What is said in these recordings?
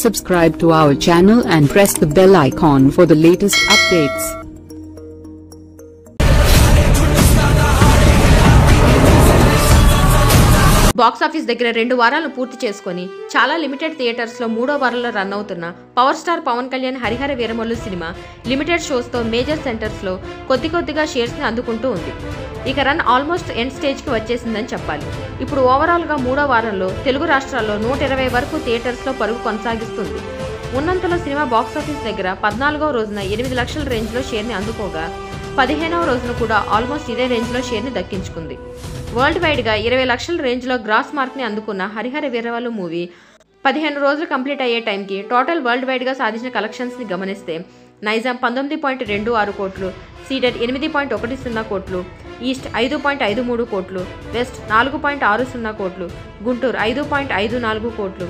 Subscribe to our channel and press the bell icon for the latest updates. Box office దగ్గర 2 వారాలను పూర్తి చేసుకొని చాలా limited theatres లో 3వ వారంలో రన్ అవుతున్న power star Pawan Kalyan Harihara Veeramallu cinema limited shows తో మేజర్ సెంటర్స్ లో కొద్దిగా షేర్స్ ని అందుకుంటూ ఉంది. ఇక రన్ ఆల్మోస్ట్ ఎండ్ స్టేజ్ కి వచ్చేసిందని చెప్పాలి. ఇప్పుడు ఓవరాల్ గా 3వ వారంలో తెలుగు రాష్ట్రాల్లో 120 వరకు థియేటర్స్ లో పరుగు కొనసాగిస్తుంది. ఉన్నంతలో సినిమా బాక్స్ ఆఫీస్ దగ్గర 14వ రోజున 8 లక్షల రేంజ్ లో షేర్ ని అందుకోగా 15వ రోజున కూడా ఆల్మోస్ట్ ఇదే రేంజ్ లో షేర్ ని దక్కించుకుంది. వరల్డ్ వైడ్ గా 20 లక్షల రేంజ్ లో గ్రాస్ మార్క్ ని అందుకున్న హరిహర వీరమల్లు మూవీ 15 రోజులు కంప్లీట్ అయ్యే టైంకి టోటల్ వరల్డ్ వైడ్ గా సాధించిన కలెక్షన్స్ ని గమనిస్తే నైజాం 19.26 కోట్లు, సీడెడ్ 8.10 కోట్లు, ఈస్ట్ 5.53 కోట్లు, వెస్ట్ 4.60 కోట్లు, గుంటూరు 5.54 కోట్లు,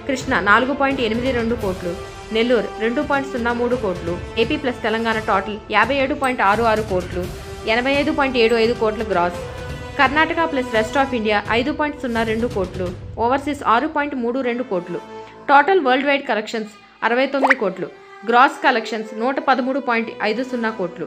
కృష్ణ 4.82 కోట్లు, నెల్లూరు 2.03 కోట్లు, ఏపీ ప్లస్ తెలంగాణ టోటల్ 57.66 కోట్లు, 85.75 కోట్ల gross, Karnataka plus rest of India 5.02 కోట్లు, ఓవర్సీస్ 6.32 కోట్లు, టోటల్ వరల్డ్ వైడ్ కలెక్షన్స్ 69 కోట్లు, గ్రాస్ కలెక్షన్స్ 113.50 కోట్లు.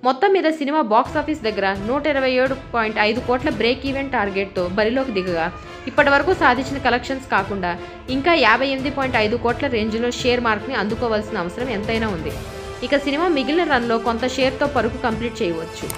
మొత్తం మీద సినిమా బాక్స్ ఆఫీస్ దగ్గర 127.5 కోట్ల బ్రేక్ ఈవెన్ టార్గెట్తో బరిలోకి దిగగా ఇప్పటి వరకు సాధించిన కలెక్షన్స్ కాకుండా ఇంకా 58.5 కోట్ల రేంజ్లో షేర్ మార్క్ని అందుకోవాల్సిన అవసరం ఎంతైనా ఉంది. ఇక సినిమా మిగిలిన రన్లో కొంత షేర్తో పరుగు కంప్లీట్ చేయవచ్చు.